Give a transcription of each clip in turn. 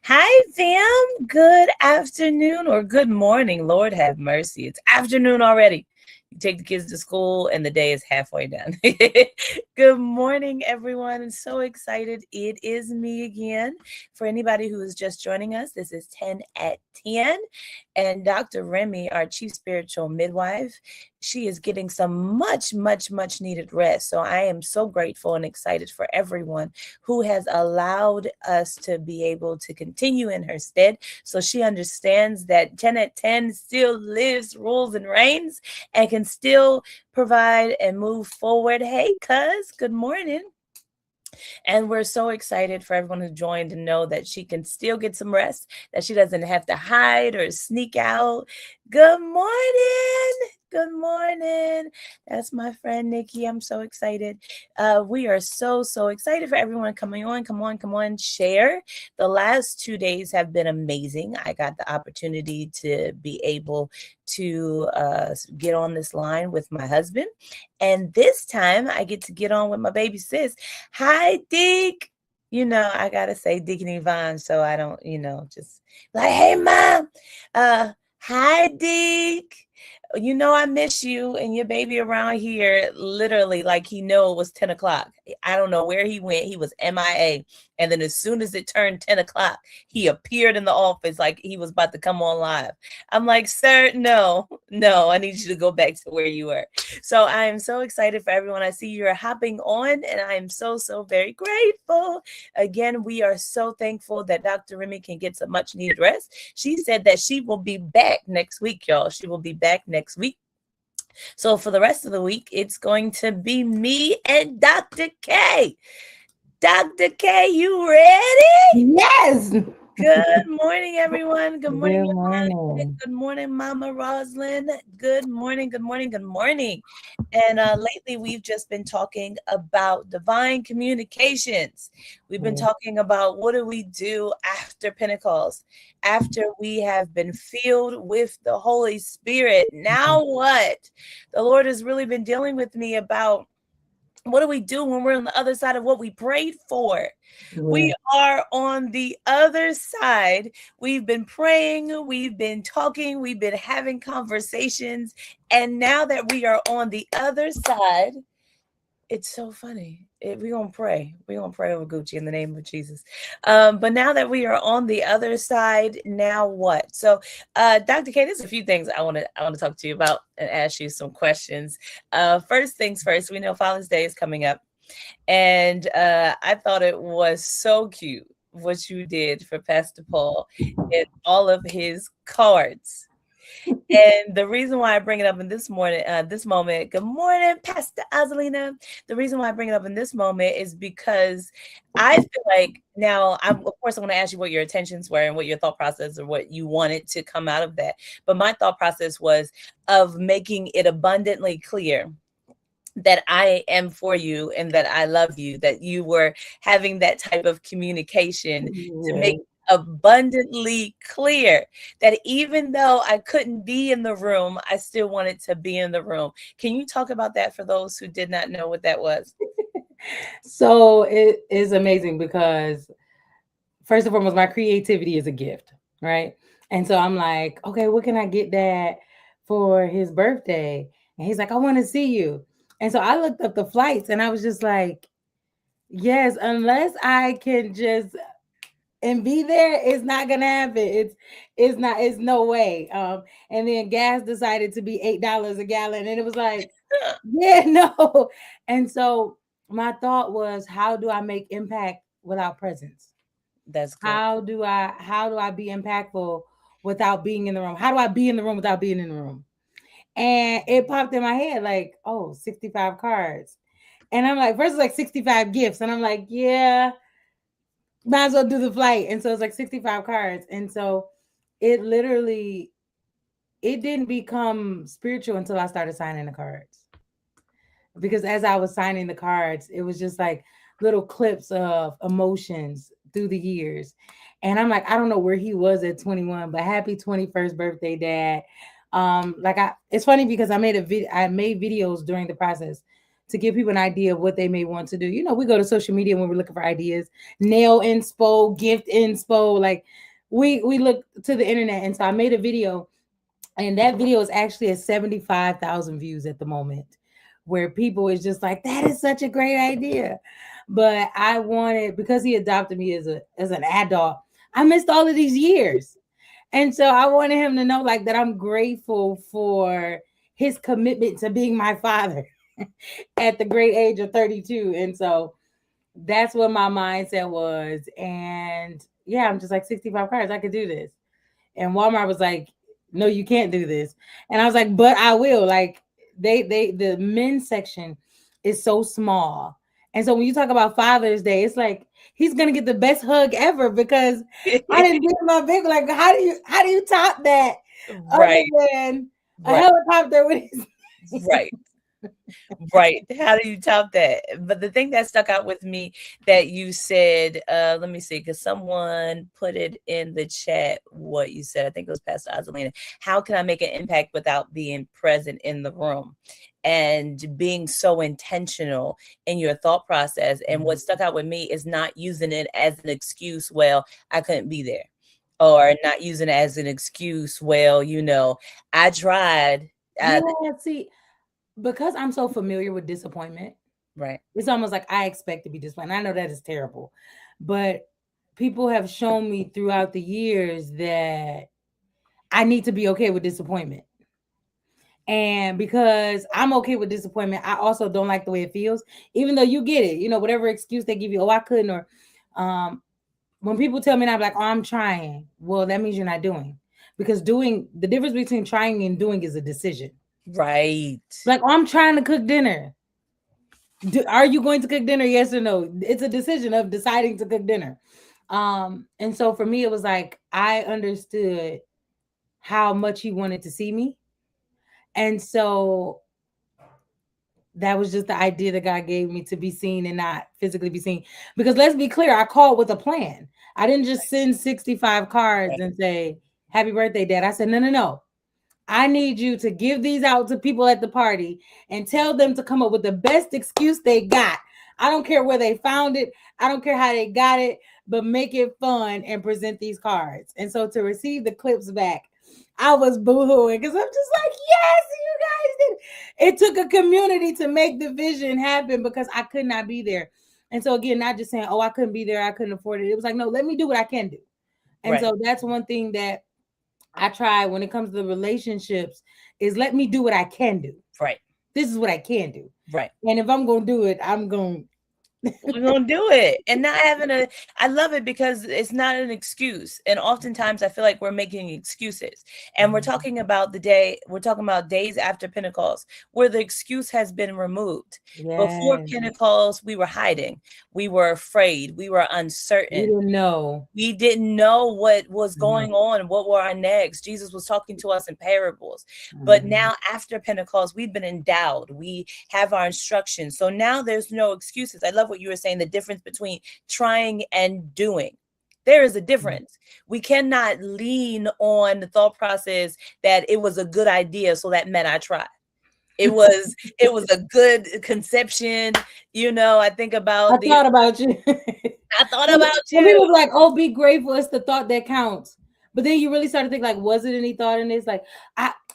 Hi, fam. Good afternoon or good morning. Lord have mercy. It's afternoon already. You take the kids to school and the day is halfway done. Good morning, everyone. I'm so excited. It is me again. For anybody who is just joining us, this is 10 at 10. And Dr. Remy, our chief spiritual midwife, she is getting some much needed rest. So I am so grateful and excited for everyone who has allowed us to be able to continue in her stead. So she understands that 10 at 10 still lives, rules, and reigns, and can still provide and move forward. Hey, cuz, good morning. And we're so excited for everyone who joined to know that she can still get some rest, that she doesn't have to hide or sneak out. Good morning. Good morning. That's my friend Nikki. I'm so excited. We are so excited for everyone coming on. Come on, share. The last 2 days have been amazing. I got the opportunity to be able to get on this line with my husband. And this time I get to get on with my baby sis. Hi, Deke. You know, I got to say Deacon Yvonne so I don't, just like, hey, Mom. Hi, Deke. You know I miss you and your baby around here literally like he knew it was 10 o'clock. I don't know where he went. He was MIA. And then as soon as it turned 10 o'clock, he appeared in the office like he was about to come on live. I'm like, sir, no, I need you to go back to where you were. So I am so excited for everyone. I see you're hopping on and I am so very grateful. Again, we are so thankful that Dr. Remy can get some much needed rest. She said that she will be back next week, y'all. She will be back next week. So for the rest of the week, it's going to be me and Dr. K. Dr. K, you ready? Yes. Good morning, everyone. Good morning. Good morning. Good morning, Mama Roslyn. Good morning. And lately, we've just been talking about divine communications. We've been talking about what do we do after Pentecost, after we have been filled with the Holy Spirit. Now what? The Lord has really been dealing with me about what do we do when we're on the other side of what we prayed for? We are on the other side. We've been praying, we've been talking, we've been having conversations. And now that we are on the other side, it's so funny. We're going to pray. We're going to pray over Gucci in the name of Jesus. But now that we are on the other side, now what? So, Dr. K, there's a few things I want to talk to you about and ask you some questions. First things first, we know Father's Day is coming up. And I thought it was so cute what you did for Pastor Paul and all of his cards. And the reason why I bring it up in this moment, good morning, Pastor Azalina. The reason why I bring it up in this moment is because I feel like now, of course, I want to ask you what your intentions were and what your thought process or what you wanted to come out of that. But my thought process was of making it abundantly clear that I am for you and that I love you, that you were having that type of communication to make abundantly clear that even though I couldn't be in the room, I still wanted to be in the room. Can you talk about that for those who did not know what that was? So it is amazing because first and foremost, my creativity is a gift, right? And so I'm like, okay, what can I get Dad for his birthday? And he's like, I want to see you. And so I looked up the flights and I was just like, yes, unless I can just and be there, it's not gonna happen. It's no way. And then gas decided to be $8 a gallon, and it was like, yeah, no. And so my thought was, how do I make impact without presence? That's good. How do I be impactful without being in the room? How do I be in the room without being in the room? And it popped in my head like, oh, 65 cards. And I'm like, first it's like 65 gifts. And I'm like, yeah, might as well do the flight. And so it's like 65 cards. And so it didn't become spiritual until I started signing the cards. because as I was signing the cards, it was just like little clips of emotions through the years. And I'm like, I don't know where he was at 21, but happy 21st birthday, Dad. It's funny because I made videos during the process to give people an idea of what they may want to do. You know, we go to social media when we're looking for ideas, nail inspo, gift inspo, like we look to the internet. And so I made a video, and that video is actually at 75,000 views at the moment, where people is just like, that is such a great idea. But I wanted, because he adopted me as an adult, I missed all of these years. And so I wanted him to know like that I'm grateful for his commitment to being my father at the great age of 32. And so that's what my mindset was. And yeah, I'm just like 65 cards, I could do this. And Walmart was like, no, you can't do this. And I was like, but I will. Like the men's section is so small. And so when you talk about Father's Day, it's like he's gonna get the best hug ever because I didn't give my baby. Like, how do you top that? Right. Other than a helicopter with his Right. Right. How do you top that? But the thing that stuck out with me that you said, let me see, because someone put it in the chat what you said. I think it was Pastor Azalina. How can I make an impact without being present in the room? And being so intentional in your thought process. And what stuck out with me is not using it as an excuse, well, I couldn't be there. Or not using it as an excuse, well, you know, I tried. See, because I'm so familiar with disappointment, Right. It's almost like I expect to be disappointed. I know that is terrible, but people have shown me throughout the years that I need to be okay with disappointment. And because I'm okay with disappointment, I also don't like the way it feels, even though you get it, you know, whatever excuse they give you, oh, I couldn't, or when people tell me, I'm like, oh, I'm trying. Well, that means you're not doing, because doing, the difference between trying and doing is a decision. Right. Like, oh, I'm trying to cook dinner. Are you going to cook dinner? Yes or no? It's a decision of deciding to cook dinner. And so for me, it was like I understood how much he wanted to see me. And so that was just the idea that God gave me, to be seen and not physically be seen. Because let's be clear, I called with a plan. I didn't just send 65 cards and say, happy birthday, Dad. I said, no. I need you to give these out to people at the party and tell them to come up with the best excuse they got. I don't care where they found it. I don't care how they got it, but make it fun and present these cards. And so to receive the clips back, I was boohooing because I'm just like, yes, you guys did. It took a community to make the vision happen because I could not be there. And so again, not just saying, oh, I couldn't be there, I couldn't afford it. It was like, no, let me do what I can do. And so that's one thing that I try when it comes to the relationships, is let me do what I can do. Right. This is what I can do. Right. And if I'm going to do it, I'm going we're gonna do it. And not having I love it because it's not an excuse. And oftentimes I feel like we're making excuses. And we're talking about days after Pentecost, where the excuse has been removed. Yes. Before Pentecost, we were hiding, we were afraid, we were uncertain. We didn't know what was going on, what were our next. Jesus was talking to us in parables. But now after Pentecost, we've been endowed, we have our instructions. So now there's no excuses. I love what you were saying, the difference between trying and doing. There is a difference. We cannot lean on the thought process that it was a good idea, so that meant I tried. It was a good conception. You know, I think about I thought about you. I thought about you. People were like, oh, be grateful. It's the thought that counts. But then you really start to think, like, was it any thought in this? Like,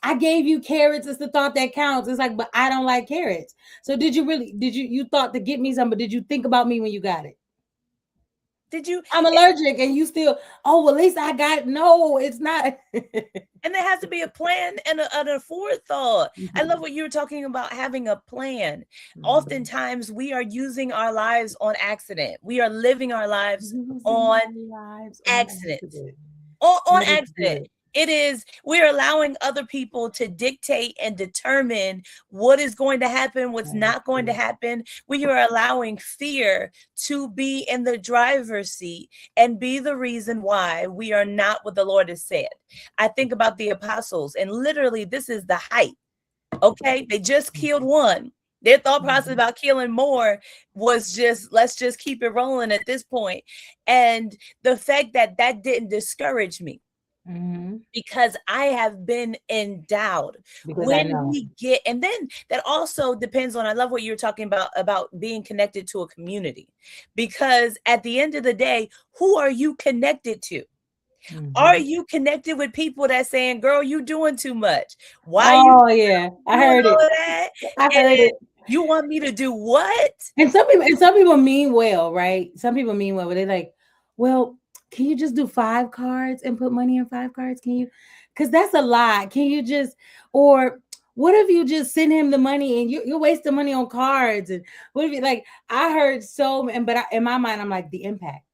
I gave you carrots. It's the thought that counts. It's like, but I don't like carrots. So you thought to get me some, but did you think about me when you got it? Did you? I'm allergic and you still, oh, well, at least I got, no, it's not. And there has to be a plan and a forethought. I love what you were talking about, having a plan. Oftentimes we are using our lives on accident. We are living our lives on accident. On accident. It is, we're allowing other people to dictate and determine what is going to happen, what's not going to happen. We are allowing fear to be in the driver's seat and be the reason why we are not what the Lord has said. I think about the apostles, and literally this is the height. Okay, they just killed one. Their thought process about killing more was just, let's just keep it rolling at this point. And the fact that that didn't discourage me, because I have been endowed. Because I When know. we get, and then that also depends on, I love what you were talking about being connected to a community, because at the end of the day, who are you connected to? Are you connected with people that saying, girl, you doing too much? Why you Yeah, I doing heard all it. of that? I And heard it. you want me to do what? And some people mean well, right? Some people mean well, but they're like, well, can you just do 5 cards and put money in 5 cards? Can you? Because that's a lot. Can you just, or what if you just send him the money and you're wasting money on cards? And what if you, like, I heard so, and but in my mind, I'm like, the impact.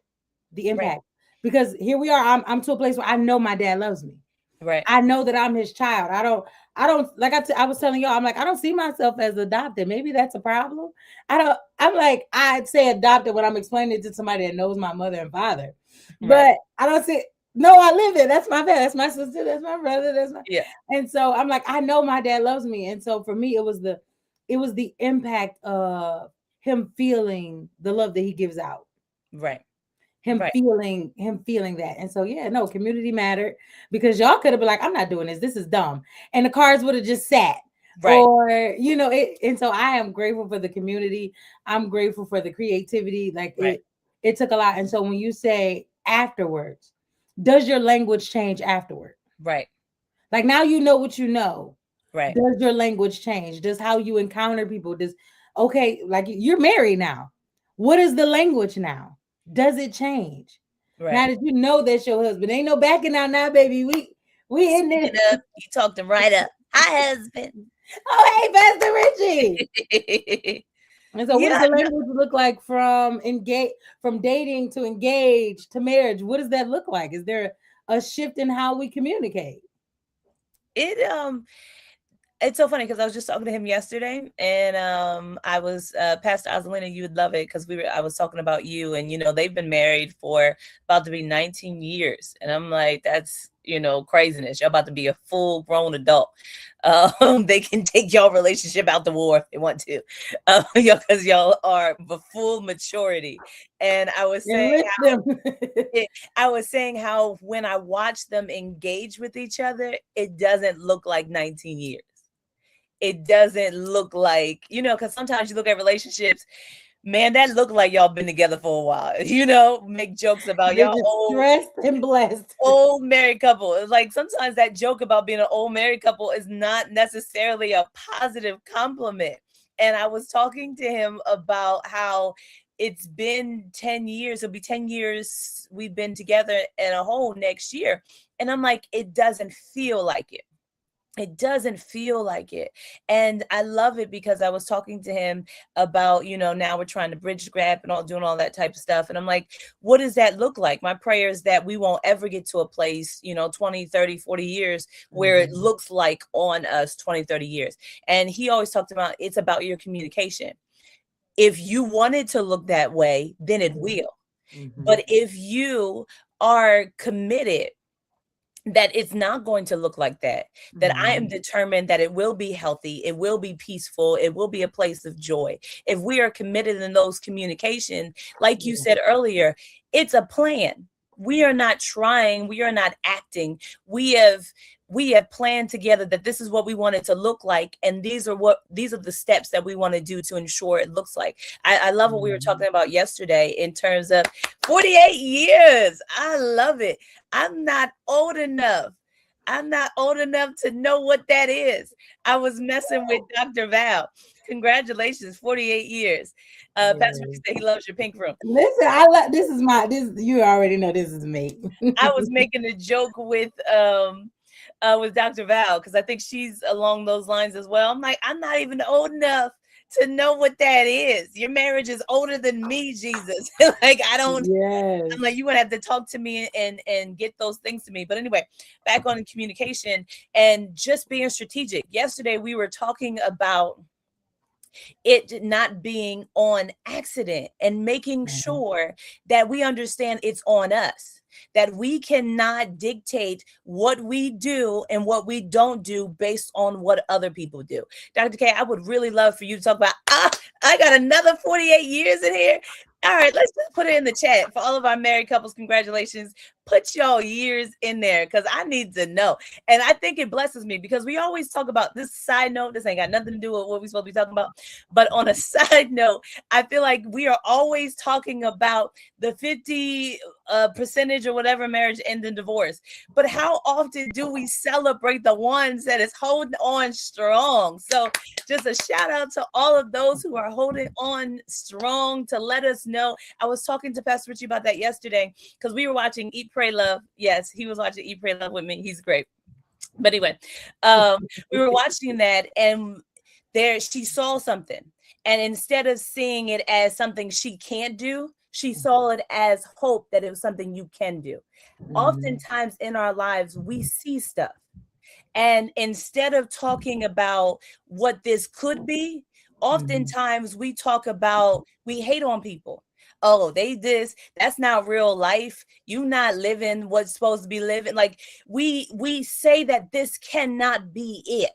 Right. Because here we are. I'm to a place where I know my dad loves me. Right. I know that I'm his child. I don't like I was telling y'all, I'm like, I don't see myself as adopted. Maybe that's a problem. I'm like, I'd say adopted when I'm explaining it to somebody that knows my mother and father. Right. But I don't see, no, I live it. That's my dad, that's my sister, that's my brother, that's my, Yeah. and so I'm like, I know my dad loves me. And so for me, it was the impact of him feeling the love that he gives out. Right. Him Right. feeling that. And so yeah, no, community mattered, because y'all could have been like, I'm not doing this, this is dumb, and the cards would have just sat. Right. Or it. And so I am grateful for the community. I'm grateful for the creativity. Like Right. it took a lot. And so when you say afterwards, does your language change afterward? Right. Like now you know what you know. Right. Does your language change? Does how you encounter people? Does, okay, like you're married now, what is the language now? Does it change now Right. that you know that's your husband? Ain't no backing out now, baby. We in Speaking there. of, you talked him right up. Hi, husband. Oh, hey, Pastor Richie. And so what does Yeah. the No, language look like from dating to engage to marriage? What does that look like? Is there a shift in how we communicate? it it's so funny because I was just talking to him yesterday, and I was Pastor Osalina, you would love it, because I was talking about you, and they've been married for about to be 19 years, and I'm like, that's craziness. Y'all about to be a full grown adult. They can take y'all relationship out the war if they want to, because y'all are the full maturity. And I was saying Enrich them. I was saying how when I watch them engage with each other, it doesn't look like 19 years. It doesn't look like, because sometimes you look at relationships, man, that look like y'all been together for a while, make jokes about They're y'all just stressed and blessed. old married couple. It's like sometimes that joke about being an old married couple is not necessarily a positive compliment. And I was talking to him about how it's been 10 years. It'll be 10 years we've been together in a whole next year. And I'm like, it doesn't feel like it. It doesn't feel like it. And I love it because I was talking to him about, now we're trying to bridge the gap and doing all that type of stuff. And I'm like, what does that look like? My prayer is that we won't ever get to a place, 20, 30, 40 years where it looks like on us 20, 30 years. And he always talked about, it's about your communication. If you want it to look that way, then it will. But if you are committed that it's not going to look like that, that I am determined that it will be healthy, it will be peaceful, it will be a place of joy. If we are committed in those communication, like you said earlier, it's a plan. We are not trying, we are not acting. We have planned together that this is what we want it to look like, and these are the steps that we want to do to ensure it looks like. I love what we were talking about yesterday in terms of 48 years. I love it. I'm not old enough. I'm not old enough to know what that is. I was messing with Dr. Val. Congratulations, 48 years. Pastor Richie said he loves your pink room. Listen, I love this. You already know this is me. I was making a joke with Dr. Val, because I think she's along those lines as well. I'm like, I'm not even old enough to know what that is. Your marriage is older than me, Jesus. Like, I don't. Yes. I'm like, you would have to talk to me and get those things to me. But anyway, back on communication and just being strategic. Yesterday we were talking about it not being on accident, and making sure that we understand it's on us, that we cannot dictate what we do and what we don't do based on what other people do. Dr. K, I would really love for you to talk about, I got another 48 years in here. All right, let's just put it in the chat for all of our married couples. Congratulations. Put y'all years in there because I need to know. And I think it blesses me because we always talk about this. Side note, this ain't got nothing to do with what we're supposed to be talking about. But on a side note, I feel like we are always talking about the 50 percentage or whatever marriage end in divorce. But how often do we celebrate the ones that is holding on strong? So just a shout out to all of those who are holding on strong to let us know. I was talking to Pastor Richie about that yesterday because we were watching Eat, Pray, Love. Yes, he was watching Eat, Pray, Love with me. He's great. But anyway, we were watching that, and there she saw something. And instead of seeing it as something she can't do, she saw it as hope that it was something you can do. Oftentimes in our lives, we see stuff. And instead of talking about what this could be, oftentimes we talk about, we hate on people. Oh, they this, that's not real life. You not living what's supposed to be living. Like we say that this cannot be it.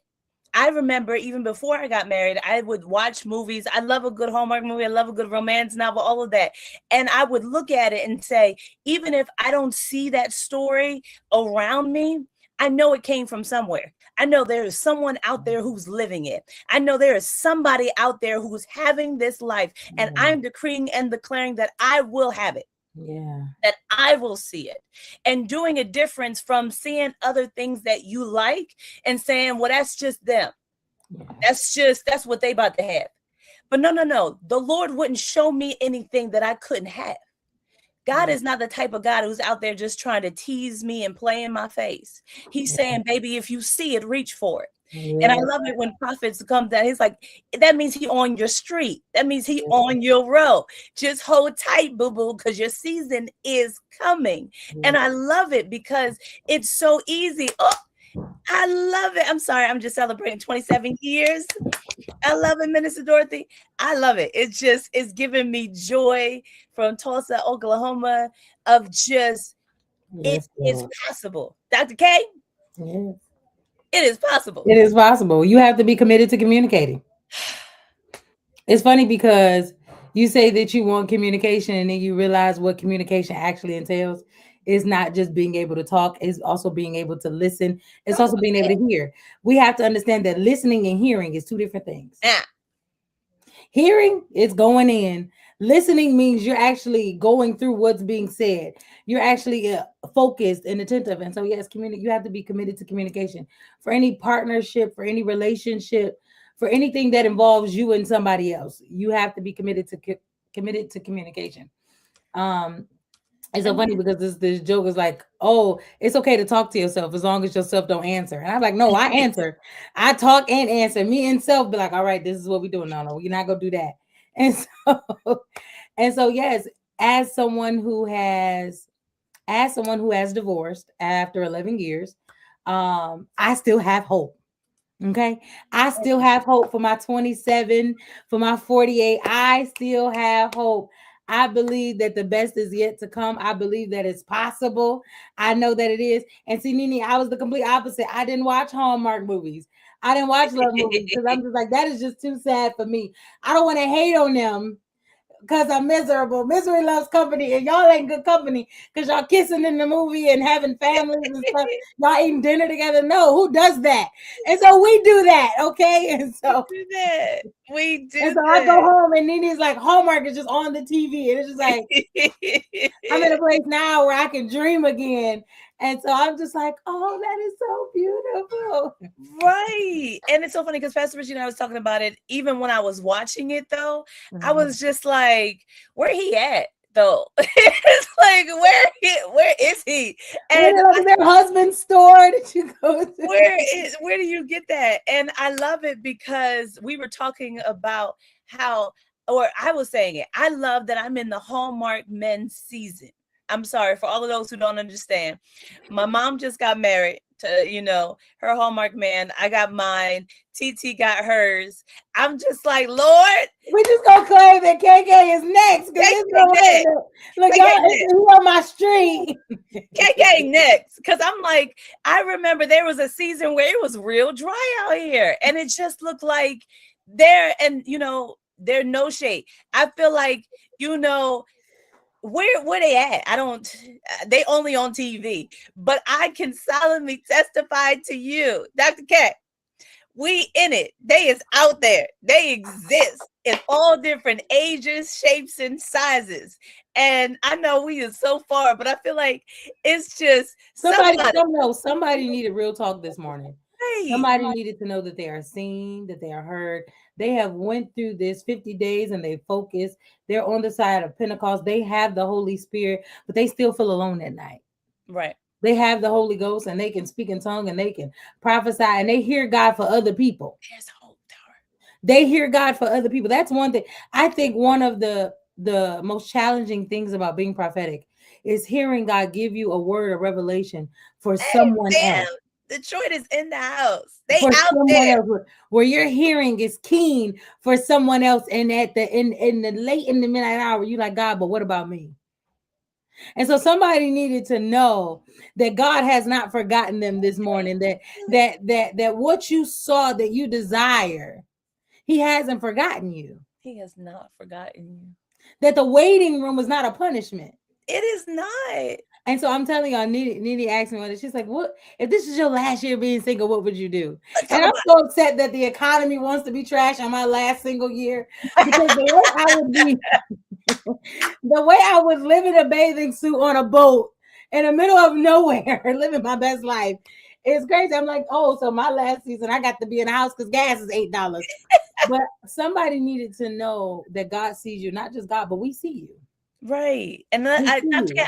I remember even before I got married, I would watch movies. I love a good Hallmark movie. I love a good romance novel, all of that. And I would look at it and say, even if I don't see that story around me, I know it came from somewhere. I know there is someone out there who's living it. I know there is somebody out there who's having this life. And I'm decreeing and declaring that I will have it. Yeah. That I will see it, and doing a difference from seeing other things that you like and saying, well, that's just them. Yeah. That's what they about to have. But no. The Lord wouldn't show me anything that I couldn't have. God is not the type of God who's out there just trying to tease me and play in my face. He's saying, baby, if you see it, reach for it. Yeah. And I love it when prophets come down. He's like, that means he on your street. That means he on your road. Just hold tight, boo-boo, because your season is coming. Yeah. And I love it because it's so easy. Oh, I love it. I'm sorry. I'm just celebrating 27 years. I love it, Minister Dorothy. I love it. It's giving me joy from Tulsa, Oklahoma, of just, it is possible. Dr. K? Yes. It is possible. It is possible. You have to be committed to communicating. It's funny because you say that you want communication and then you realize what communication actually entails. It's not just being able to talk. It's also being able to listen. It's also being able to hear. We have to understand that listening and hearing is two different things. Yeah. Hearing is going in. Listening means you're actually going through what's being said. You're actually focused and attentive. And so, yes, you have to be committed to communication for any partnership, for any relationship, for anything that involves you and somebody else. You have to be committed to communication. It's so funny because this joke is like, oh, it's okay to talk to yourself as long as yourself don't answer. And I'm like, no, I answer. I talk and answer. Me and self be like, all right, this is what we're doing. No, we're not gonna do that. And so yes, as someone who has divorced after 11 years, I still have hope. Okay. I still have hope for my 27, for my 48. I still have hope. I believe that the best is yet to come. I believe that it's possible. I know that it is. And see, Nene, I was the complete opposite. I didn't watch Hallmark movies. I didn't watch love movies because I'm just like, that is just too sad for me. I don't want to hate on them because I'm miserable. Misery loves company, and y'all ain't good company because y'all kissing in the movie and having families and stuff. Y'all eating dinner together. No, who does that? And so we do that, okay? And so we do that. And so I go home, and Nene's like, Hallmark is just on the TV, and it's just like I'm in a place now where I can dream again. And so I'm just like, oh, that is so beautiful. Right. And it's so funny because Pastor Richie and I was talking about it. Even when I was watching it, though, I was just like, where he at, though? It's like, where is he? And is their husband's store? Did you go to? Where do you get that? And I love it because we were talking about how, or I was saying it, I love that I'm in the Hallmark men's season. I'm sorry for all of those who don't understand. My mom just got married. her Hallmark man. I got mine. TT got hers. I'm just like, Lord. We just gonna claim that KK is next because it's no way. Look, y'all, it's on my street. KK next, because I'm like, I remember there was a season where it was real dry out here, and it just looked like there no shade. I feel like where they at? They only on TV, but I can solemnly testify to you, Dr. K. We in it. They is out there. They exist in all different ages, shapes, and sizes. And I know we are so far, but I feel like it's just somebody needed real talk this morning. Right. Somebody needed to know that they are seen, that they are heard. They have went through this 50 days and they focus. They're on the side of Pentecost. They have the Holy Spirit, but they still feel alone at night. Right. They have the Holy Ghost and they can speak in tongue and they can prophesy and they hear God for other people. There's hope there. They hear God for other people. That's one thing. I think one of the most challenging things about being prophetic is hearing God give you a word of revelation for someone else. Detroit is in the house. They for out there. Else, where your hearing is keen for someone else, and at the in the late in the midnight hour, you like, God, but what about me? And so somebody needed to know that God has not forgotten them this morning. That what you saw that you desire, He hasn't forgotten you. He has not forgotten you. That the waiting room was not a punishment. It is not. And so I'm telling y'all, Nene asked me one day, she's like, what if this is your last year being single, what would you do? And I'm so upset that the economy wants to be trash on my last single year. Because the way I would live in a bathing suit on a boat in the middle of nowhere, living my best life, it's crazy. I'm like, oh, so my last season, I got to be in the house because gas is $8. But somebody needed to know that God sees you, not just God, but we see you. Right. And I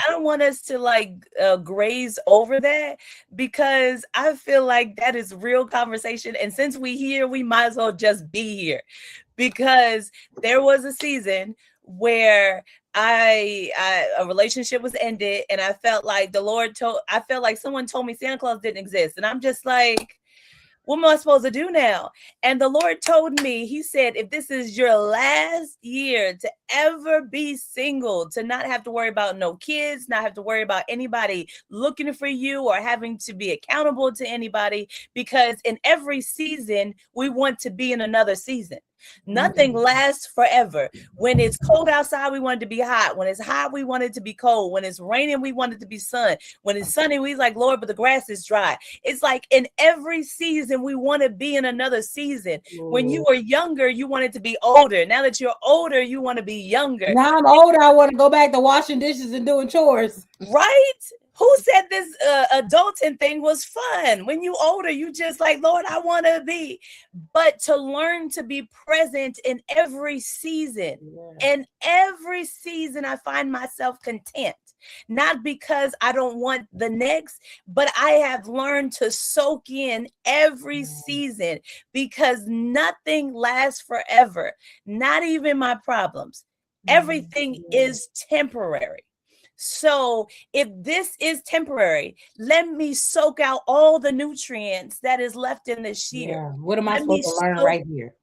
don't want us to graze over that, because I feel like that is real conversation. And since we here, we might as well just be here, because there was a season where a relationship was ended, and I felt like I felt like someone told me Santa Claus didn't exist. And I'm just like, what am I supposed to do now? And the Lord told me, He said, if this is your last year to ever be single, to not have to worry about no kids, not have to worry about anybody looking for you or having to be accountable to anybody, because in every season, we want to be in another season. Nothing lasts forever. When it's cold outside, we want it to be hot. When it's hot, we want it to be cold. When it's raining, we want it to be sun. When it's sunny, we like, Lord, but the grass is dry. It's like in every season, we want to be in another season. Ooh. When you were younger, you wanted to be older. Now that you're older, you want to be younger. Now I'm older, I want to go back to washing dishes and doing chores. Right? Who said this adulting thing was fun? When you older, you just like, Lord, I want to be. But to learn to be present in every season. Yeah. In every season, I find myself content. Not because I don't want the next, but I have learned to soak in every season, because nothing lasts forever. Not even my problems. Everything is temporary. So if this is temporary, let me soak out all the nutrients that is left in this year. Yeah. What am I supposed to learn right here?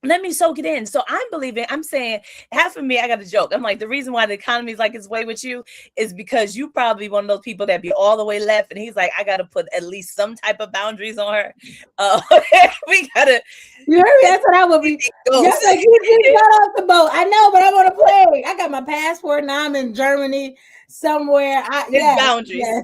Let me soak it in. So I'm saying, half of me, I got a joke. I'm like, the reason why the economy is like its way with you is because you probably one of those people that be all the way left. And he's like, I got to put at least some type of boundaries on her. We got to. You heard me? That's what I would be. Just like you just got off the boat. I know, but I want to play. I got my passport now. I'm in Germany somewhere. Boundaries. Yes.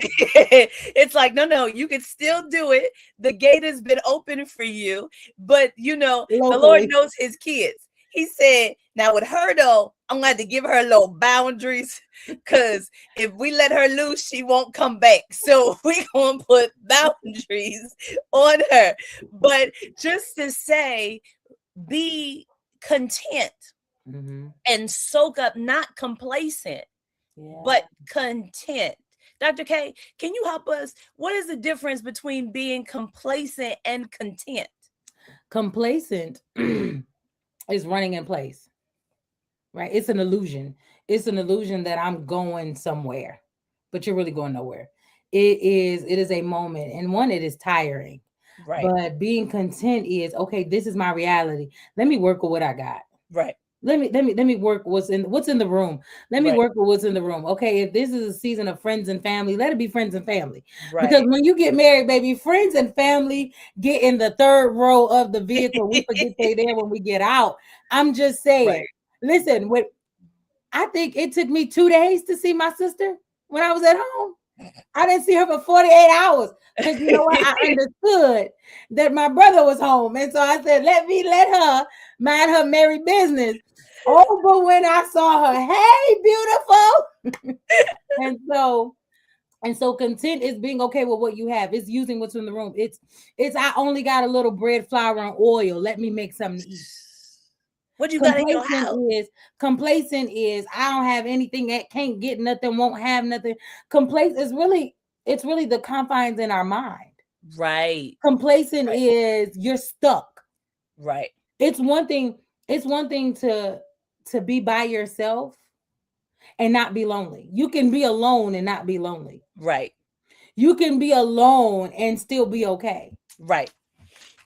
It's like, no, you can still do it. The gate has been open for you, but locally. The Lord knows His kids. He said, now with her though, I'm going to have to give her little boundaries, because if we let her loose, she won't come back. So we're going to put boundaries on her. But just to say, be content and soak up, not complacent. Yeah. But content. Dr. K, can you help us? What is the difference between being complacent and content? Complacent is running in place, right? It's an illusion. It's an illusion that I'm going somewhere, but you're really going nowhere. it is a moment, and one, it is tiring. Right. But being content is okay. This is my reality. Let me work with what I got. Right. Let me work what's in the room. Let me Right. work with what's in the room. Okay, if this is a season of friends and family, let it be friends and family. Because Right. when you get married, baby, friends and family get in the third row of the vehicle. We forget they there when we get out. I'm just saying. Right. Listen, what I think it took me 2 days to see my sister when I was at home. I didn't see her for 48 hours because you know what? I understood that my brother was home. And so I said, let her mind her merry business. Oh, but when I saw her, hey, beautiful. and so content is being okay with what you have. It's using what's in the room. It's I only got a little bread, flour, and oil. Let me make something to eat. What you got in your Complacent house? is I don't have anything, that can't get nothing, won't have nothing. Complacent is really, it's really the confines in our mind. Right. Complacent Right. is you're stuck. Right. It's one thing, to be by yourself and not be lonely. You can be alone and not be lonely. Right. You can be alone and still be okay. Right.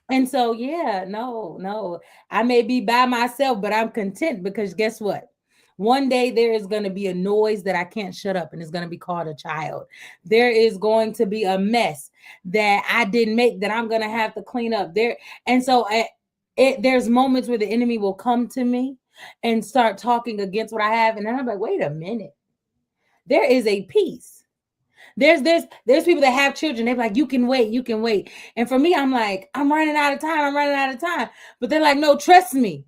And so, yeah, no, I may be by myself, but I'm content because guess what? One day there is going to be a noise that I can't shut up, and it's going to be called a child. There is going to be a mess that I didn't make that I'm going to have to clean up there. And so, there's moments where the enemy will come to me and start talking against what I have, and then I'm like, wait a minute, there is a peace. There's people that have children. They're like, you can wait, you can wait. And for me, I'm like, I'm running out of time. I'm running out of time. But they're like, no, trust me.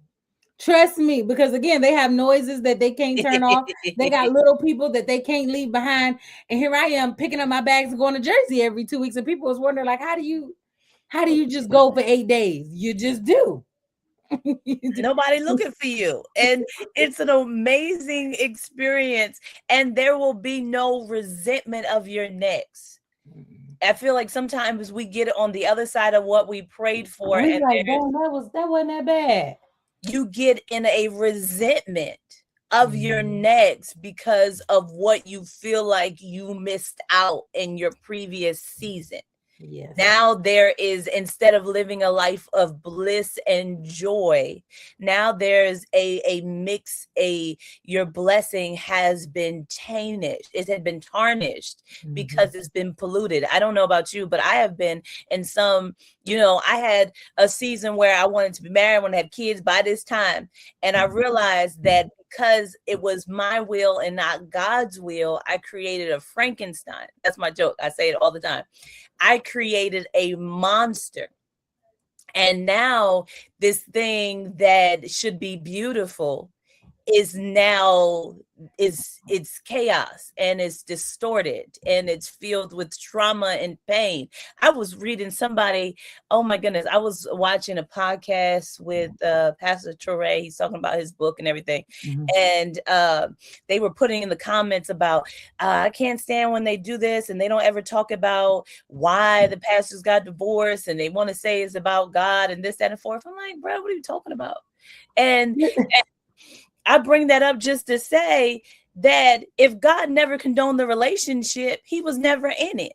Trust me. Because again, they have noises that they can't turn off. They got little people that they can't leave behind. And here I am picking up my bags and going to Jersey every 2 weeks. And people was wondering, like, how do you just go for 8 days? You just do. Nobody looking for you. And it's an amazing experience. And there will be no resentment of your next. I feel like sometimes we get on the other side of what we prayed for, We and like, damn, that wasn't that bad. you get in a resentment of your next because of what you feel like you missed out in your previous season. Yes. Now there is, instead of living a life of bliss and joy, now there's a mix, your blessing has been tainted. It had been tarnished because it's been polluted. I don't know about you, but I have been in some, I had a season where I wanted to be married, I want to have kids by this time. And I realized that because it was my will and not God's will, I created a Frankenstein. That's my joke. I say it all the time. I created a monster. And now this thing that should be beautiful is now it's chaos, and it's distorted, and it's filled with trauma and pain. I was reading somebody, oh my goodness, I was watching a podcast with Pastor Torre. He's talking about his book and everything. And they were putting in the comments about I can't stand when they do this and they don't ever talk about why the pastors got divorced, and they want to say it's about God and this, that, and forth. I'm like, bro, what are you talking about? And I bring that up just to say that if God never condoned the relationship, he was never in it.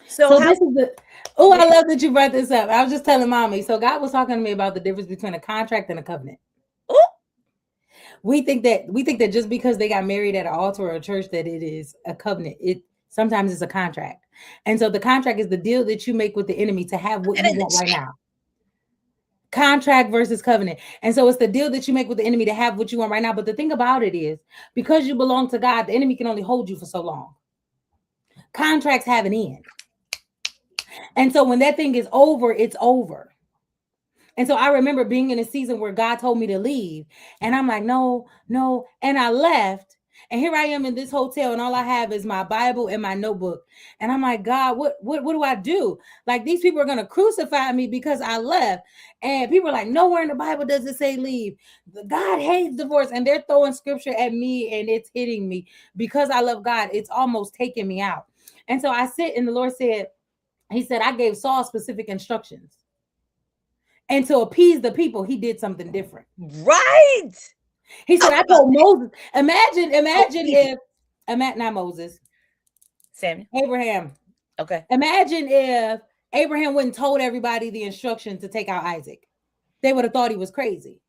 So this is I love that you brought this up. I was just telling mommy. So God was talking to me about the difference between a contract and a covenant. Ooh. We think that just because they got married at an altar or a church that it is a covenant. It sometimes it's a contract. And so the contract is the deal that you make with the enemy to have what you want right now. Contract versus covenant. And so it's the deal that you make with the enemy to have what you want right now. But the thing about it is, because you belong to God, the enemy can only hold you for so long. Contracts have an end. And so when that thing is over, it's over. And so I remember being in a season where God told me to leave. And I'm like, no. And I left. And here I am in this hotel, and all I have is my Bible and my notebook. And I'm like, God, what do I do? Like, these people are going to crucify me because I left. And people are like, nowhere in the Bible does it say leave. God hates divorce. And they're throwing scripture at me, and it's hitting me because I love God. It's almost taking me out. And so I sit, and the Lord said, he said, I gave Saul specific instructions. And to appease the people, he did something different. Right. He said, I told Moses, imagine if, not Moses, Samuel. Abraham. Okay. Imagine if Abraham wouldn't told everybody the instruction to take out Isaac. They would have thought he was crazy.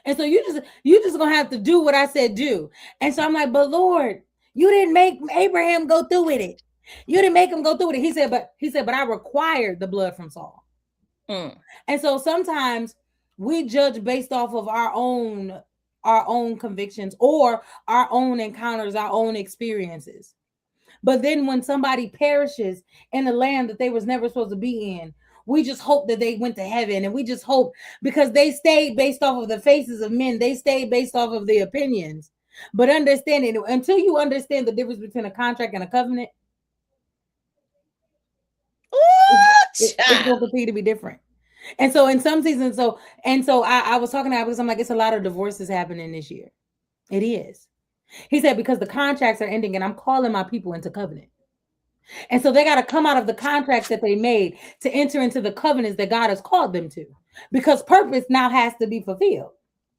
And so you just gonna have to do what I said do. And so I'm like, but Lord, you didn't make Abraham go through with it. You didn't make him go through with it. He said, but I required the blood from Saul. And so sometimes we judge based off of our own convictions or our own encounters, our own experiences. But then when somebody perishes in a land that they was never supposed to be in, we just hope that they went to heaven. And we just hope because they stayed based off of the faces of men, they stayed based off of the opinions. But understanding, until you understand the difference between a contract and a covenant, it's going to continue to be different. And so in some seasons, I was talking to him because I'm like, it's a lot of divorces happening this year. It is. He said, because the contracts are ending and I'm calling my people into covenant. And so they got to come out of the contracts that they made to enter into the covenants that God has called them to, because purpose now has to be fulfilled.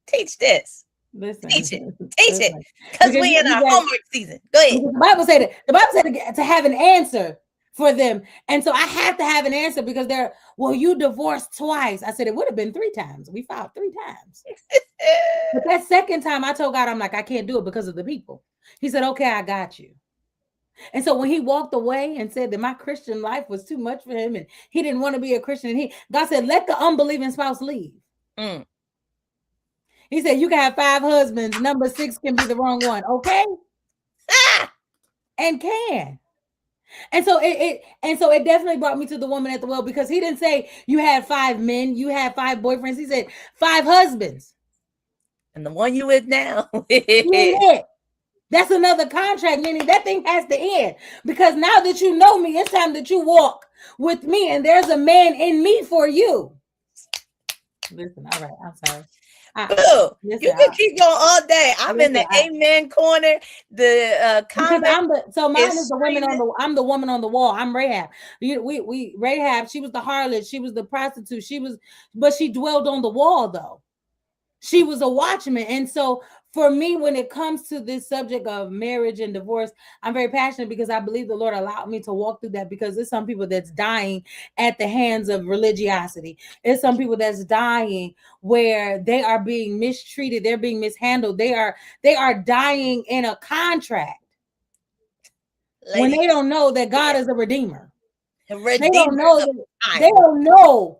Teach this. Listen, teach it. Because we in our homework season. Go ahead. The Bible said to have an answer for them. And so I have to have an answer because you divorced twice. I said, it would have been 3 times. We filed 3 times. But that second time I told God, I'm like, I can't do it because of the people. He said, okay, I got you. And so when he walked away and said that my Christian life was too much for him and he didn't want to be a Christian, God said, let the unbelieving spouse leave. He said, you can have 5 husbands. Number 6 can be the wrong one. Okay. And can. And so it definitely brought me to the woman at the well, because he didn't say you had 5 men, you had 5 boyfriends. He said 5 husbands. And the one you with now. That's another contract, meaning that thing has to end. Because now that you know me, it's time that you walk with me, and there's a man in me for you. Listen, all right, I'm sorry. You can keep going all day. I'm in the amen corner. The mine is the women I'm the woman on the wall. I'm Rahab. Rahab, she was the harlot, she was the prostitute, but she dwelled on the wall though. She was a watchman. And so for me, when it comes to this subject of marriage and divorce, I'm very passionate because I believe the Lord allowed me to walk through that, because there's some people that's dying at the hands of religiosity. There's some people that's dying where they are being mistreated. They're being mishandled. They are dying in a contract. Ladies, when they don't know that God is a redeemer. They don't know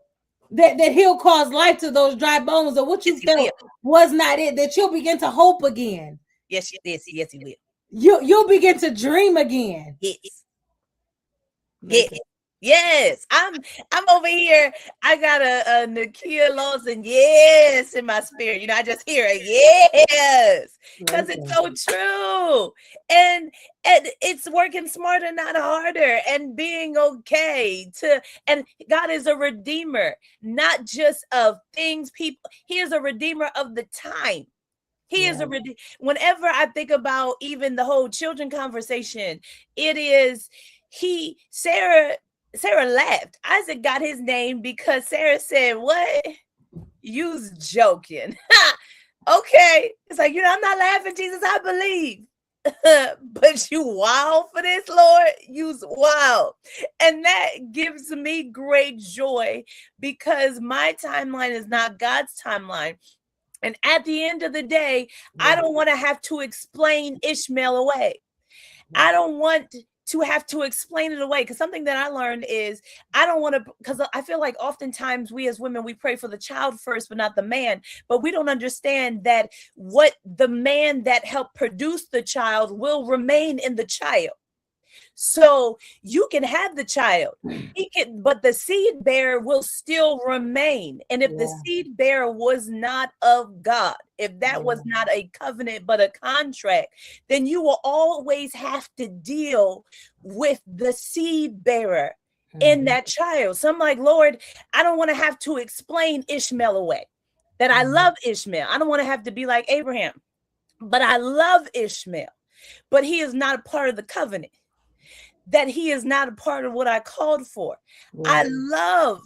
that he'll cause life to those dry bones, or what you felt was not it, that you'll begin to hope again. Yes, he will. You'll begin to dream again. Yes. I'm over here. I got a Nakia Lawson yes in my spirit. I just hear it. Yes. Because it's so true. And it's working smarter, not harder, and being okay and God is a redeemer, not just of things, people. He is a redeemer of the time. He is a redeemer. Whenever I think about even the whole children conversation, it is Sarah laughed. Isaac got his name because Sarah said, what? You's joking. Okay. It's like, I'm not laughing, Jesus, I believe. But you wild for this, Lord. You's wild. And that gives me great joy, because my timeline is not God's timeline. And at the end of the day, I don't want to have to explain Ishmael away. I don't want to have to explain it away, because something that I learned is I don't want to, because I feel like oftentimes we as women, we pray for the child first, but not the man. But we don't understand that what the man that helped produce the child will remain in the child. So you can have the child, but the seed bearer will still remain. And if the seed bearer was not of God, if that was not a covenant, but a contract, then you will always have to deal with the seed bearer in that child. So I'm like, Lord, I don't want to have to explain Ishmael away, that I love Ishmael. I don't want to have to be like Abraham, but I love Ishmael, but he is not a part of the covenant. That he is not a part of what I called for. I love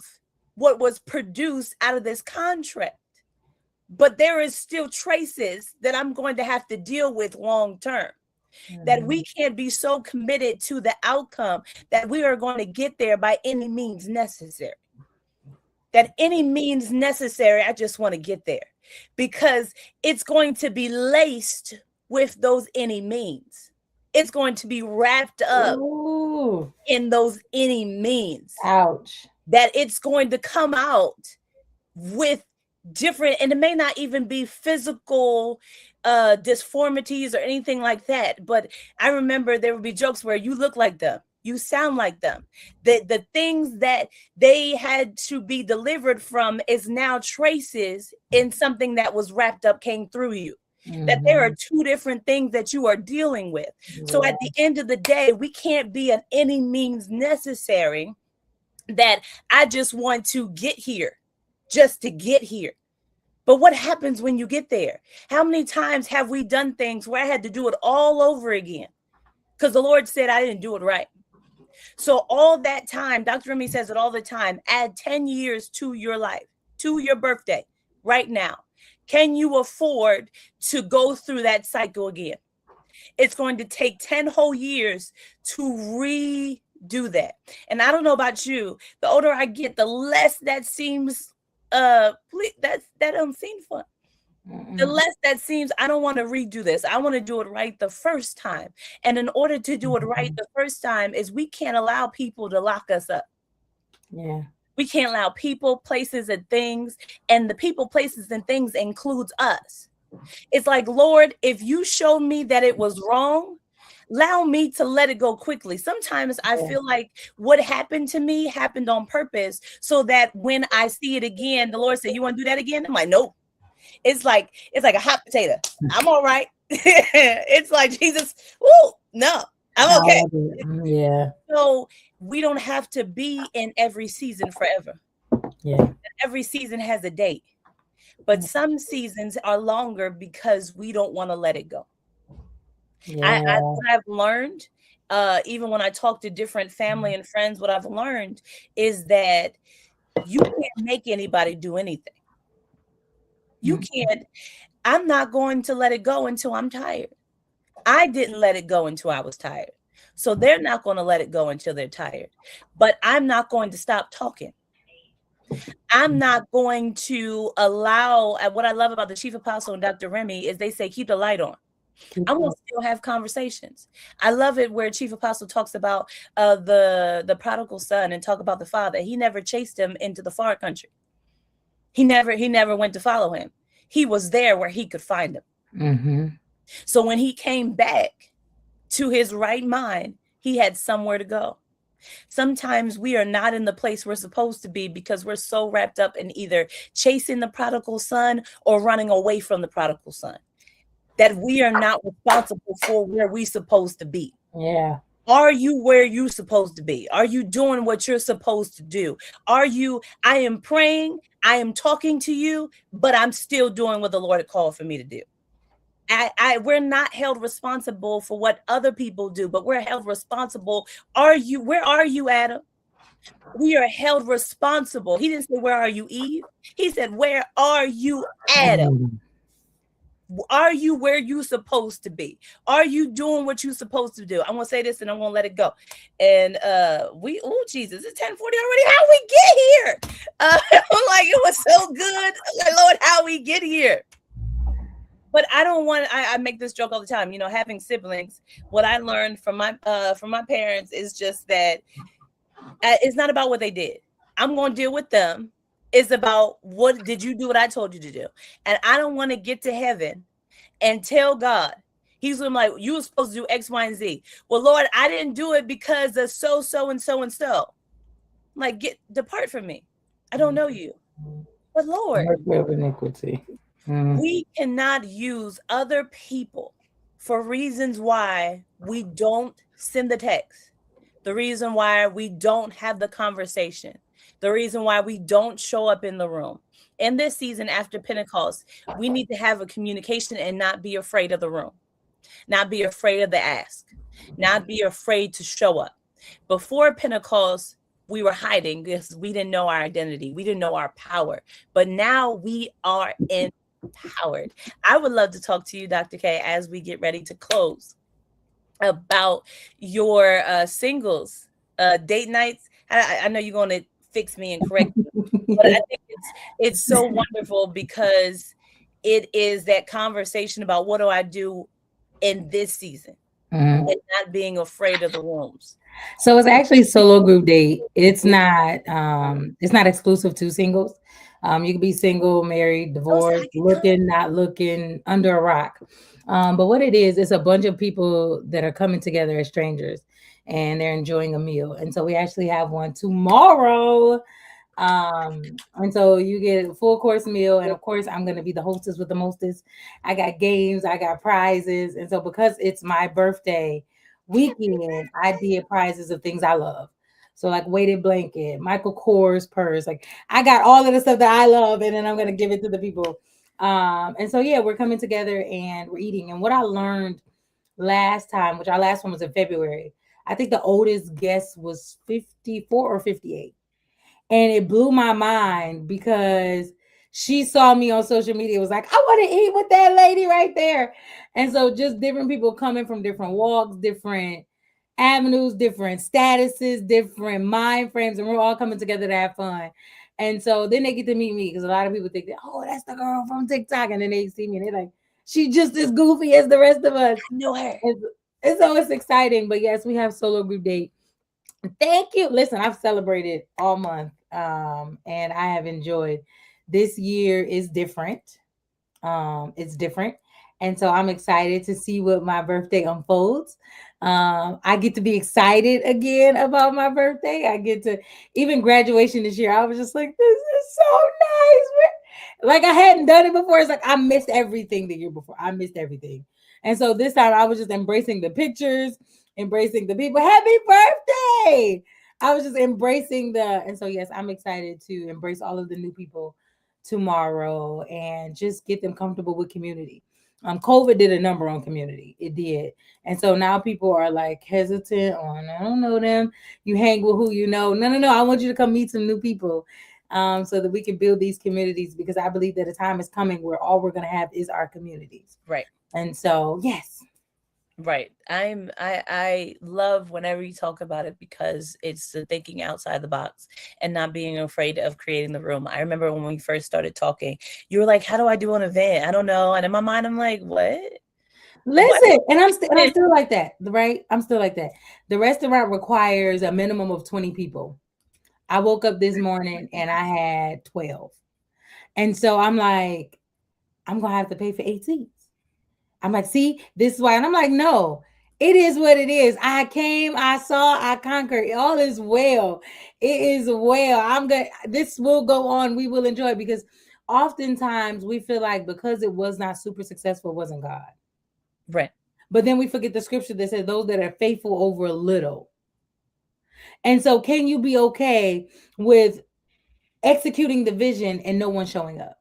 what was produced out of this contract, but there is still traces that I'm going to have to deal with long term. that we can't be so committed to the outcome that we are going to get there by any means necessary. That any means necessary, I just want to get there, because it's going to be laced with those any means. It's going to be wrapped up in those any means. Ouch. That it's going to come out with different, and it may not even be physical disformities or anything like that. But I remember there would be jokes where you look like them, you sound like them. The things that they had to be delivered from is now traces in something that was wrapped up, came through you. That there are two different things that you are dealing with. So at the end of the day, we can't be at any means necessary that I just want to get here, just to get here. But what happens when you get there? How many times have we done things where I had to do it all over again? Because the Lord said I didn't do it right. So all that time, Dr. Remy says it all the time, add 10 years to your life, to your birthday right now. Can you afford to go through that cycle again? It's going to take 10 whole years to redo that. And I don't know about you, the older I get, the less that seems that don't seem fun. The less that seems, I don't want to redo this. I want to do it right the first time. And in order to do it right the first time is we can't allow people to lock us up. Yeah. We can't allow people, places, and things. And the people, places, and things includes us. It's like, Lord, if you showed me that it was wrong, allow me to let it go quickly. Sometimes I feel like what happened to me happened on purpose so that when I see it again, the Lord said, you want to do that again? I'm like, nope. It's like a hot potato. I'm all right. It's like, Jesus, woo, no, I'm okay. Yeah. So we don't have to be in every season forever. Yeah. Every season has a date. But some seasons are longer because we don't want to let it go. Yeah. What I've learned, even when I talk to different family and friends, what I've learned is that you can't make anybody do anything. You can't. I'm not going to let it go until I'm tired. I didn't let it go until I was tired. So they're not going to let it go until they're tired. But I'm not going to stop talking. I'm not going to allow, what I love about the Chief Apostle and Dr. Remy is they say, keep the light on. I'm going to still have conversations. I love it where Chief Apostle talks about the prodigal son and talk about the father. He never chased him into the far country. He never went to follow him. He was there where he could find him. Mm-hmm. So when he came back to his right mind, he had somewhere to go. Sometimes we are not in the place we're supposed to be because we're so wrapped up in either chasing the prodigal son or running away from the prodigal son that we are not responsible for where we're supposed to be. Yeah. Are you where you're supposed to be? Are you doing what you're supposed to do? I am praying, I am talking to you, but I'm still doing what the Lord called for me to do. We're not held responsible for what other people do, but we're held responsible. Where are you, Adam? We are held responsible. He didn't say, where are you, Eve? He said, where are you, Adam? Are you where you're supposed to be? Are you doing what you're supposed to do? I'm going to say this and I'm going to let it go. And Jesus, it's 10:40 already. How we get here? I'm like, it was so good. Like, Lord, how we get here? But I don't want, I make this joke all the time, having siblings, what I learned from my parents is just that it's not about what they did. I'm going to deal with them. It's about what did you do what I told you to do? And I don't want to get to heaven and tell God, he's like, you were supposed to do X, Y, and Z. Well, Lord, I didn't do it because of so and so. Like, depart from me. I don't know you. But Lord, iniquity. We cannot use other people for reasons why we don't send the text, the reason why we don't have the conversation, the reason why we don't show up in the room. In this season after Pentecost, we need to have a communication and not be afraid of the room, not be afraid of the ask, not be afraid to show up. Before Pentecost, we were hiding because we didn't know our identity. We didn't know our power. But now we are empowered. I would love to talk to you, Dr. K, as we get ready to close. about your singles date nights. I know you're going to fix me and correct me, but I think it's so wonderful because it is that conversation about what do I do in this season Mhm. and not being afraid of the rooms. So it's actually solo group date. It's not exclusive to singles. You can be single, married, Oh, so I divorced, can come. looking, not looking, under a rock. But what it is, it's a bunch of people that are coming together as strangers and they're enjoying a meal. And so we actually have one tomorrow. And so you get a full course meal, and of course, I'm gonna be the hostess with the mostest. I got games, I got prizes, and so because it's my birthday weekend, I did prizes of things I love. So like weighted blanket, Michael Kors purse, like I got all of the stuff that I love, and then I'm gonna give it to the people. And so yeah, we're coming together and we're eating. And what I learned last time, which our last one was in February, I think the oldest guest was 54 or 58, and it blew my mind because she saw me on social media, was like, I want to eat with that lady right there. And so just different people coming from different walks, different avenues, different statuses, different mind frames, and we're all coming together to have fun. And so then they get to meet me, because a lot of people think that, oh, that's the girl from TikTok, and then they see me and they're like, she just as goofy as the rest of us. I know her. And so it's exciting. But yes, we have solo group date. Thank you. Listen, I've celebrated all month, and I have enjoyed. This year is different. It's different, and so I'm excited to see what my birthday unfolds. I get to be excited again about my birthday. I get to, even graduation this year, I was just like, this is so nice. Like I hadn't done it before. It's like I missed everything the year before. I missed everything, and so this time I was just embracing the pictures, embracing the people. Happy birthday! I was just embracing and so yes, I'm excited to embrace all of the new people tomorrow and just get them comfortable with community. COVID did a number on community. It did. And so now people are like hesitant on, I don't know them. You hang with who you know. No, no, no. I want you to come meet some new people, so that we can build these communities, because I believe that a time is coming where all we're going to have is our communities. Right. And so, yes. Right. I love whenever you talk about it because it's the thinking outside the box and not being afraid of creating the room. I remember when we first started talking, you were like, "How do I do an event? I don't know." And in my mind, I'm like, "What? What?" Listen, and I'm still like that, right? I'm still like that. The restaurant requires a minimum of 20 people. I woke up this morning and I had 12. And so I'm like, I'm gonna have to pay for 8 seats. I'm like, see, this is why. And I'm like, no, it is what it is. I came, I saw, I conquered. All is well. It is well. I'm good. This will go on. We will enjoy it, because oftentimes we feel like because it was not super successful, it wasn't God. Right. But then we forget the scripture that says those that are faithful over a little. And so can you be okay with executing the vision and no one showing up?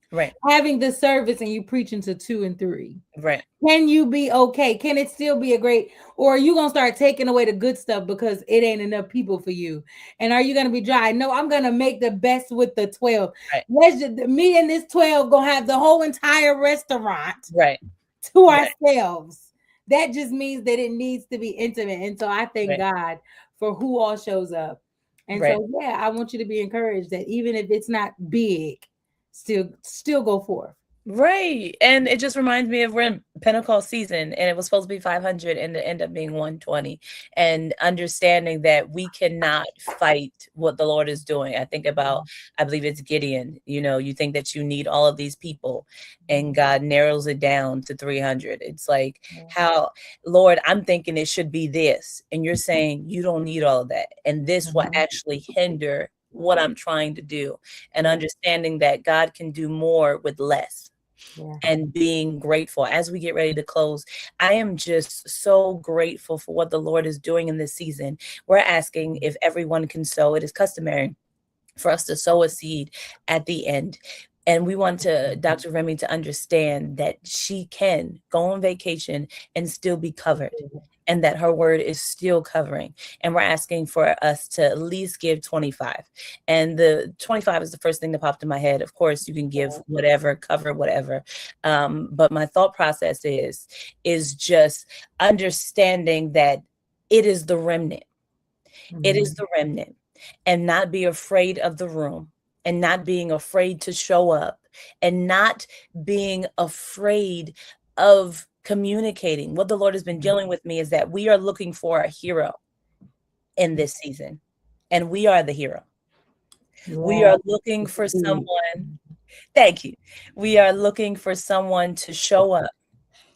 Right. Having the service and you preaching to 2 and 3. Right. Can you be okay? Can it still be a great, or are you gonna start taking away the good stuff because it ain't enough people for you? And are you gonna be dry? No, I'm gonna make the best with the 12. Right. Let's just, me and this 12 gonna have the whole entire restaurant Right. to Right. ourselves. That just means that it needs to be intimate. And so I thank Right. God for who all shows up. And Right. so yeah, I want you to be encouraged that even if it's not big, still go forth. Right. And it just reminds me of we're in Pentecost season and it was supposed to be 500 and it ended up being 120. And understanding that we cannot fight what the Lord is doing. I think about, I believe it's Gideon. You know, you think that you need all of these people and God narrows it down to 300. It's like, how, Lord, I'm thinking it should be this. And you're saying you don't need all of that. And this will actually hinder what I'm trying to do, and understanding that God can do more with less. Yeah. And being grateful as we get ready to close. I am just so grateful for what the Lord is doing in this season. We're asking if everyone can sow. It is customary for us to sow a seed at the end. And we want Dr. Remy to understand that she can go on vacation and still be covered, and that her word is still covering. And we're asking for us to at least give 25. And the 25 is the first thing that popped in my head. Of course, you can give whatever, cover whatever. But my thought process is just understanding that it is the remnant. It is the remnant. And not be afraid of the room, and not being afraid to show up, and not being afraid of communicating. What the Lord has been dealing with me is that we are looking for a hero in this season, and we are the hero. Yeah. We are looking for someone. Thank you. We are looking for someone to show up.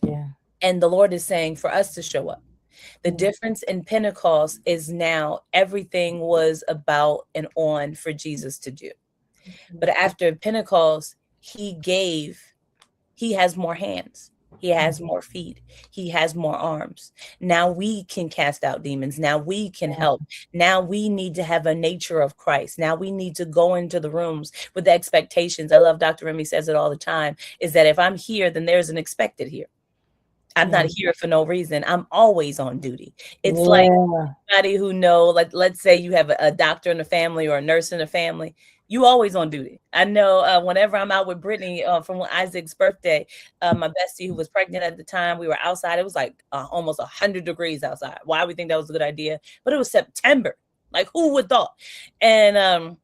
Yeah. And the Lord is saying for us to show up. The difference in Pentecost is now everything was about and on for Jesus to do. But after Pentecost, he has more hands. He has more feet. He has more arms. Now we can cast out demons. Now we can help. Now we need to have a nature of Christ. Now we need to go into the rooms with the expectations. I love Dr. Remy says it all the time, is that if I'm here, then there's an expected here. I'm not here for no reason. I'm always on duty. It's like anybody who know, like, let's say you have a doctor in the family or a nurse in the family, you always on duty. I know whenever I'm out with Brittany from Isaac's birthday, my bestie who was pregnant at the time, we were outside. It was like almost 100 degrees outside. Why we think that was a good idea? But it was September. Like, who would thought? And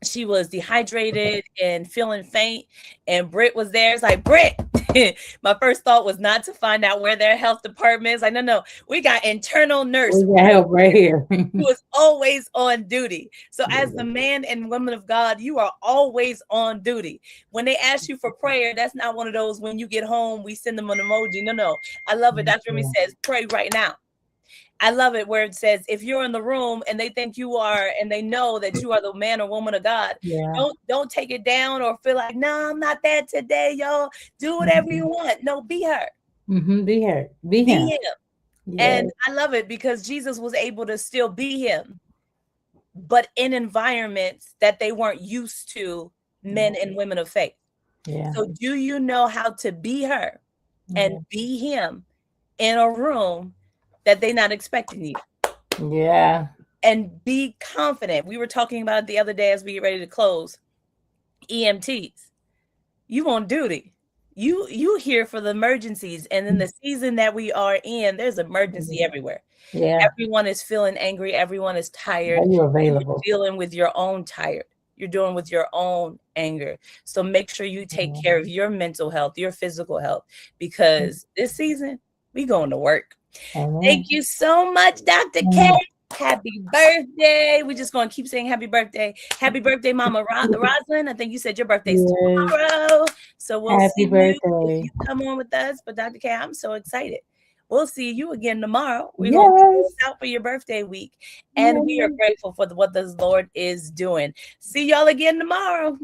she was dehydrated and feeling faint, and Britt was there. It's like, Britt, my first thought was not to find out where their health department is. Like, no, we got internal nurse. We got help right here. Who was always on duty. So as the man and woman of God, you are always on duty. When they ask you for prayer, that's not one of those when you get home, we send them an emoji. No. I love it. Dr. Remy says, pray right now. I love it where it says, if you're in the room and they think you are, and they know that you are the man or woman of God, don't take it down or feel like, no, I'm not that today, y'all. Do whatever you want. No, be her. Be her. Be him. And I love it because Jesus was able to still be him, but in environments that they weren't used to, men and women of faith. So do you know how to be her and be him in a room that they're not expecting you? And be confident. We were talking about it the other day as we get ready to close. EMTs, you on duty. You here for the emergencies. And in the season that we are in, there's emergency everywhere. Everyone is feeling angry. Everyone is tired. You're available. You're dealing with your own tired. You're dealing with your own anger. So make sure you take care of your mental health, your physical health, because this season we going to work. Thank you so much, Dr. K. Happy birthday. We're just going to keep saying happy birthday. Happy birthday, Mama Rosalind. I think you said your birthday's tomorrow. So we'll see you if you come on with us. But Dr. K, I'm so excited. We'll see you again tomorrow. We're going to close out for your birthday week. And we are grateful for what the Lord is doing. See y'all again tomorrow.